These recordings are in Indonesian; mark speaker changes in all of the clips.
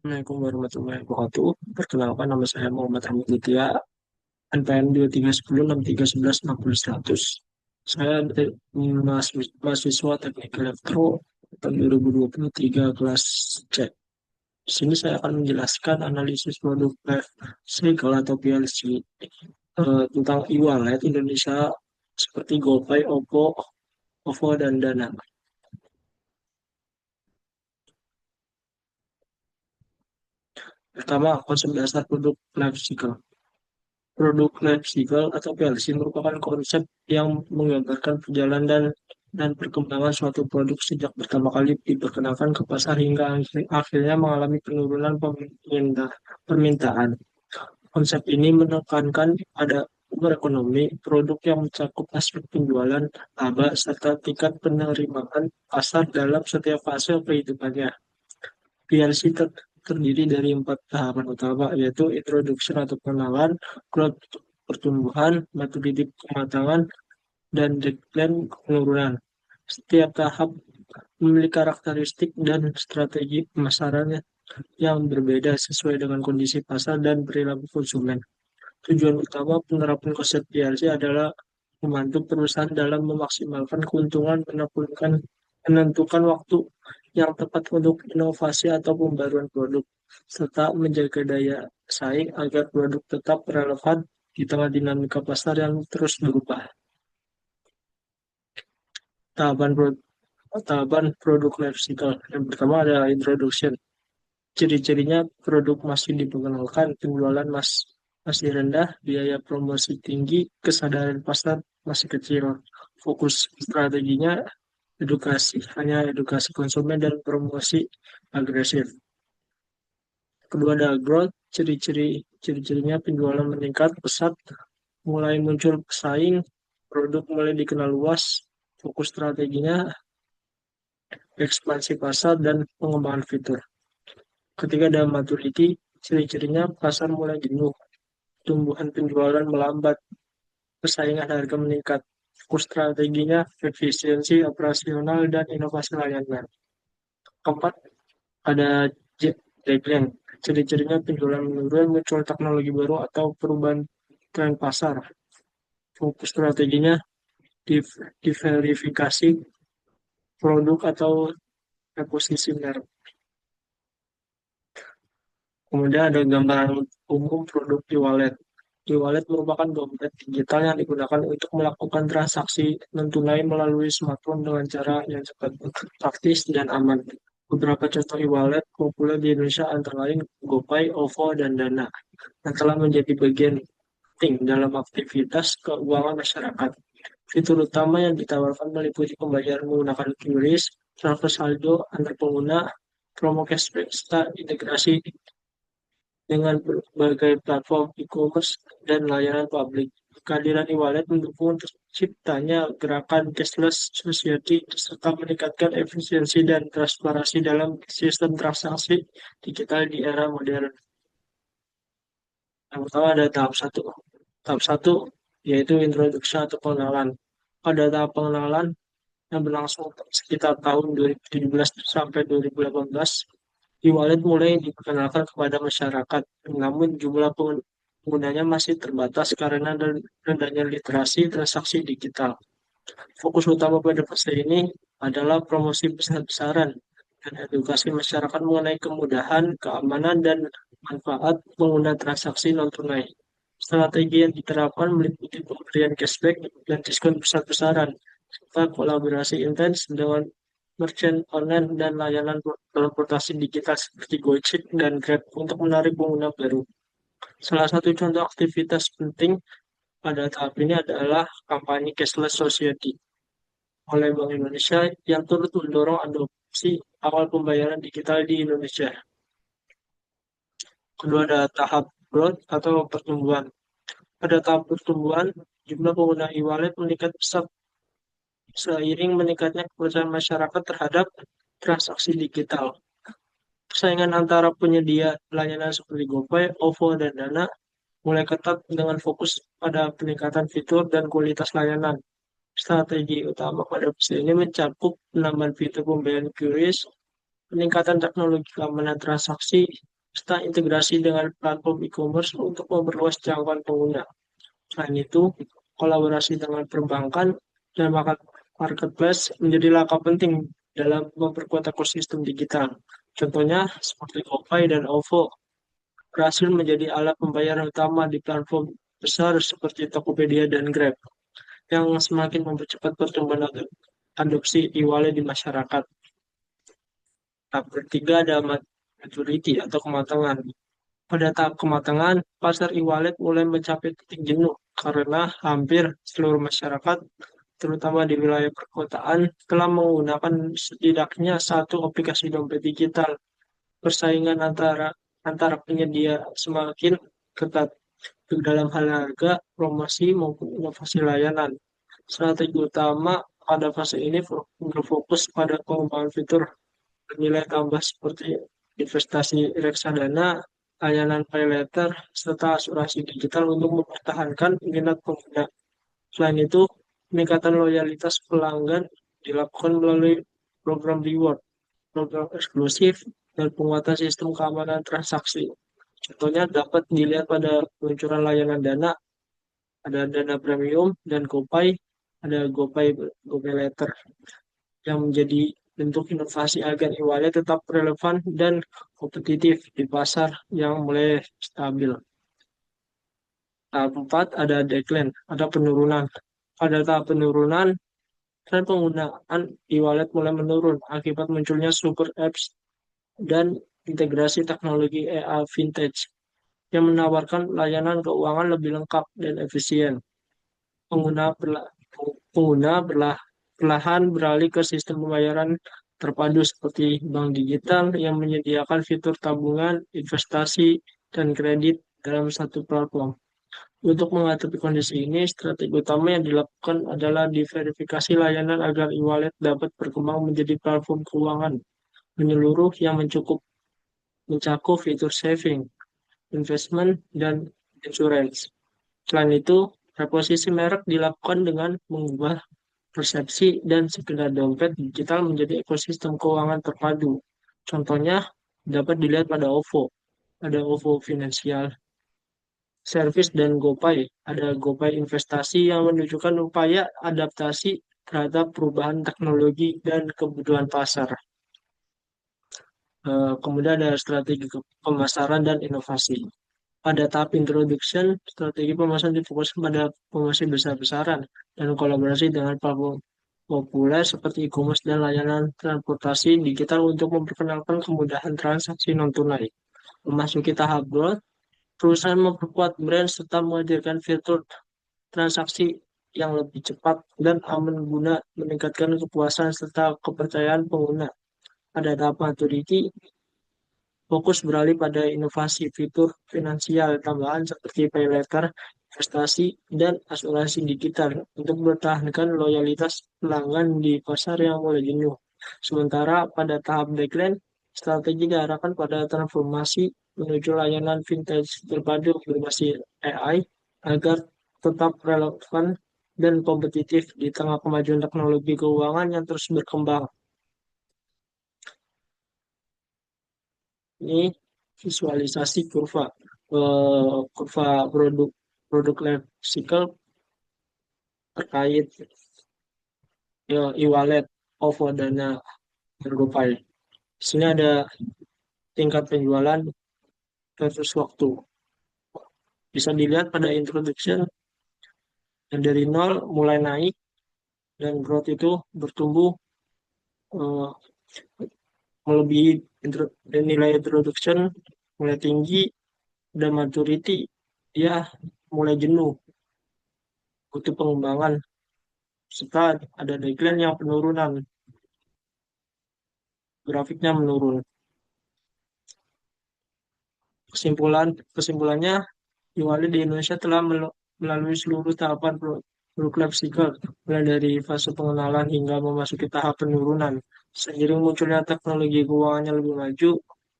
Speaker 1: Assalamualaikum warahmatullahi wabarakatuh. Perkenalkan nama saya Muhammad Hamid Lutия, NPM 2310631160 Saya mahasiswa Teknik Elektro tahun 2023 kelas C. Di sini saya akan menjelaskan analisis produk life cycle atau PLC tentang e-wallet Indonesia seperti GoPay, OVO, dan Dana. Pertama, konsep dasar produk life cycle. Produk life cycle atau PLC merupakan konsep yang menggambarkan perjalanan dan perkembangan suatu produk sejak pertama kali diperkenalkan ke pasar hingga akhirnya mengalami penurunan permintaan. Konsep ini menekankan pada ekonomi produk yang mencakup aspek penjualan, laba, serta tingkat penerimaan pasar dalam setiap fase kehidupannya. PLC terdiri dari 4 tahapan utama, yaitu introduction atau pengenalan, growth pertumbuhan, maturity kematangan, dan decline penurunan. Setiap tahap memiliki karakteristik dan strategi pemasarannya yang berbeda sesuai dengan kondisi pasar dan perilaku konsumen. Tujuan utama penerapan konsep PLC adalah membantu perusahaan dalam memaksimalkan keuntungan, menentukan waktu yang tepat untuk inovasi atau pembaruan produk, serta menjaga daya saing agar produk tetap relevan di tengah dinamika pasar yang terus berubah. Tahapan, pro- tahapan produk life cycle. Yang pertama adalah introduction. Ciri-cirinya produk masih diperkenalkan, penjualan masih rendah, biaya promosi tinggi, kesadaran pasar masih kecil. Fokus strateginya hanya edukasi konsumen dan promosi agresif. Kedua ada growth, ciri-cirinya penjualan meningkat pesat, mulai muncul pesaing, produk mulai dikenal luas, fokus strateginya ekspansi pasar dan pengembangan fitur. Ketiga ada maturity, ciri-cirinya pasar mulai jenuh, tumbuhan penjualan melambat, persaingan harga meningkat. Fokus strateginya efisiensi operasional dan inovasi layanan. Keempat, ada decline. Ciri-cirinya penjualan menurun, muncul teknologi baru atau perubahan tren pasar. Fokus strateginya diverifikasi produk atau reposisi merek. Kemudian ada gambaran umum produk e-wallet. E-wallet merupakan dompet digital yang digunakan untuk melakukan transaksi non-tunai melalui smartphone dengan cara yang cepat, praktis, dan aman. Beberapa contoh e-wallet populer di Indonesia antara lain GoPay, OVO, dan Dana, yang telah menjadi bagian penting dalam aktivitas keuangan masyarakat. Fitur utama yang ditawarkan meliputi pembayaran menggunakan QRIS, transfer saldo antar pengguna, promo cashback, serta integrasi dengan berbagai platform e-commerce dan layanan publik. Kehadiran e-wallet mendukung terciptanya gerakan cashless society serta meningkatkan efisiensi dan transparansi dalam sistem transaksi digital di era modern. Yang pertama ada tahap satu. Tahap satu yaitu introduksi atau pengenalan. Pada tahap pengenalan yang berlangsung sekitar tahun 2017 sampai 2018, e-wallet mulai diperkenalkan kepada masyarakat, namun jumlah penggunanya masih terbatas karena rendahnya literasi transaksi digital. Fokus utama pada fase ini adalah promosi besar-besaran dan edukasi masyarakat mengenai kemudahan, keamanan, dan manfaat pengguna transaksi non-tunai. Strategi yang diterapkan meliputi pemberian cashback dan diskon besar-besaran, serta kolaborasi intens dengan merchant online dan layanan transportasi digital seperti Gojek dan Grab untuk menarik pengguna baru. Salah satu contoh aktivitas penting pada tahap ini adalah kampanye Cashless Society oleh Bank Indonesia yang turut mendorong adopsi awal pembayaran digital di Indonesia. Kedua ada tahap growth atau pertumbuhan. Pada tahap pertumbuhan, jumlah pengguna e-wallet meningkat pesat seiring meningkatnya kepercayaan masyarakat terhadap transaksi digital. Persaingan antara penyedia layanan seperti GoPay, OVO, dan Dana mulai ketat dengan fokus pada peningkatan fitur dan kualitas layanan. Strategi utama pada fase ini mencakup penambahan fitur pembayaran QRIS, peningkatan teknologi keamanan transaksi, serta integrasi dengan platform e-commerce untuk memperluas jangkauan pengguna. Selain itu, kolaborasi dengan perbankan dan marketplace menjadi langkah penting dalam memperkuat ekosistem digital. Contohnya seperti GoPay dan OVO berhasil menjadi alat pembayaran utama di platform besar seperti Tokopedia dan Grab yang semakin mempercepat pertumbuhan adopsi e-wallet di masyarakat. Tahap ketiga ada maturity atau kematangan. Pada tahap kematangan, pasar e-wallet mulai mencapai titik jenuh karena hampir seluruh masyarakat, terutama di wilayah perkotaan, telah menggunakan setidaknya satu aplikasi dompet digital. Persaingan antara antara penyedia semakin ketat baik dalam hal harga, promosi maupun inovasi layanan. Strategi utama pada fase ini berfokus pada pengembangan fitur bernilai tambah seperti investasi reksadana, layanan pay later, serta asuransi digital untuk mempertahankan minat pengguna. Selain itu, peningkatan loyalitas pelanggan dilakukan melalui program reward, program eksklusif, dan penguatan sistem keamanan transaksi. Contohnya dapat dilihat pada peluncuran layanan dana, ada dana premium, dan GoPay, ada GoPay Later, yang menjadi bentuk inovasi agar e-wallet tetap relevan dan kompetitif di pasar yang mulai stabil. Tahap 4 ada decline, ada penurunan. Pada tahap penurunan, tren penggunaan e-wallet mulai menurun akibat munculnya super apps dan integrasi teknologi AI vintage yang menawarkan layanan keuangan lebih lengkap dan efisien. Pengguna berla- pengguna perlahan beralih ke sistem pembayaran terpadu seperti bank digital yang menyediakan fitur tabungan, investasi, dan kredit dalam satu platform. Untuk menghadapi kondisi ini, strategi utama yang dilakukan adalah diverifikasi layanan agar e-wallet dapat berkembang menjadi platform keuangan menyeluruh yang mencakup fitur saving, investment, dan insurance. Selain itu, reposisi merek dilakukan dengan mengubah persepsi dan sekedar dompet digital menjadi ekosistem keuangan terpadu. Contohnya dapat dilihat pada OVO. Ada OVO Financial Service dan GoPay. Ada GoPay Investasi yang menunjukkan upaya adaptasi terhadap perubahan teknologi dan kebutuhan pasar. Kemudian ada strategi pemasaran dan inovasi. Pada tahap introduction, strategi pemasaran difokuskan pada promosi besar-besaran dan kolaborasi dengan platform populer seperti e-commerce dan layanan transportasi digital untuk memperkenalkan kemudahan transaksi non-tunai. Memasuki tahap growth, perusahaan memperkuat brand serta menghadirkan fitur transaksi yang lebih cepat dan aman guna meningkatkan kepuasan serta kepercayaan pengguna. Pada tahap maturity, fokus beralih pada inovasi fitur finansial tambahan seperti pay later, investasi, dan asuransi digital untuk mempertahankan loyalitas pelanggan di pasar yang mulai jenuh. Sementara pada tahap decline, strategi diarahkan pada transformasi menuju layanan vintage terpadu berbasis AI agar tetap relevan dan kompetitif di tengah kemajuan teknologi keuangan yang terus berkembang. Ini visualisasi kurva produk produk life cycle terkait e-wallet, OVO, Dana, dan GoPay. Di sini ada tingkat penjualan versus waktu. Bisa dilihat pada introduction yang dari nol mulai naik dan growth itu bertumbuh eh, melebihi nilai introduction mulai tinggi dan maturity dia mulai jenuh butuh pengembangan serta ada decline yang penurunan grafiknya menurun. Kesimpulannya, e-wallet di Indonesia telah melalui seluruh tahapan produk life cycle, mulai dari fase pengenalan hingga memasuki tahap penurunan. Seiring munculnya teknologi keuangan yang lebih maju,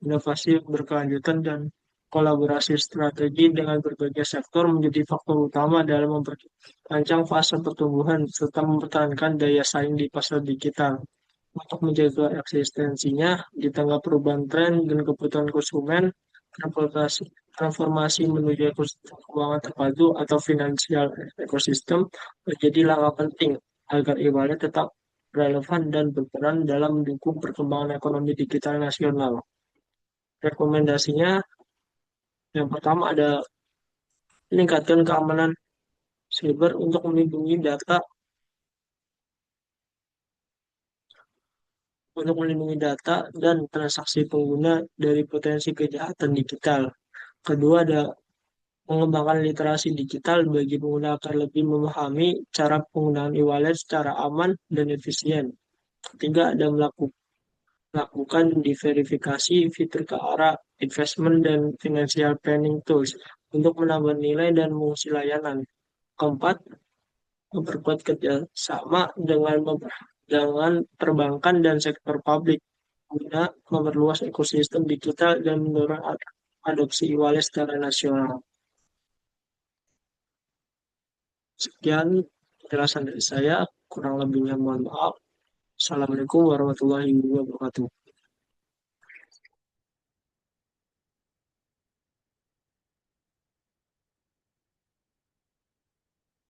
Speaker 1: inovasi berkelanjutan dan kolaborasi strategi dengan berbagai sektor menjadi faktor utama dalam memperpanjang fase pertumbuhan serta mempertahankan daya saing di pasar digital. Untuk menjaga eksistensinya di tengah perubahan tren dan kebutuhan konsumen, transformasi transformasi menuju ekosistem keuangan terpadu atau financial ekosistem menjadi langkah penting agar e-wallet tetap relevan dan berperan dalam mendukung perkembangan ekonomi digital nasional. Rekomendasinya yang pertama ada meningkatkan keamanan siber untuk melindungi data dan transaksi pengguna dari potensi kejahatan digital. Kedua ada mengembangkan literasi digital bagi pengguna agar lebih memahami cara penggunaan e-wallet secara aman dan efisien. Ketiga ada melakukan diverifikasi fitur ke arah investment dan financial planning tools untuk menambah nilai dan mengisi layanan. Keempat, memperkuat kerjasama dengan perbankan dan sektor publik guna memperluas ekosistem digital dan mendorong adopsi e-wallet secara nasional. Sekian penjelasan dari saya, kurang lebihnya mohon maaf. Assalamualaikum warahmatullahi wabarakatuh.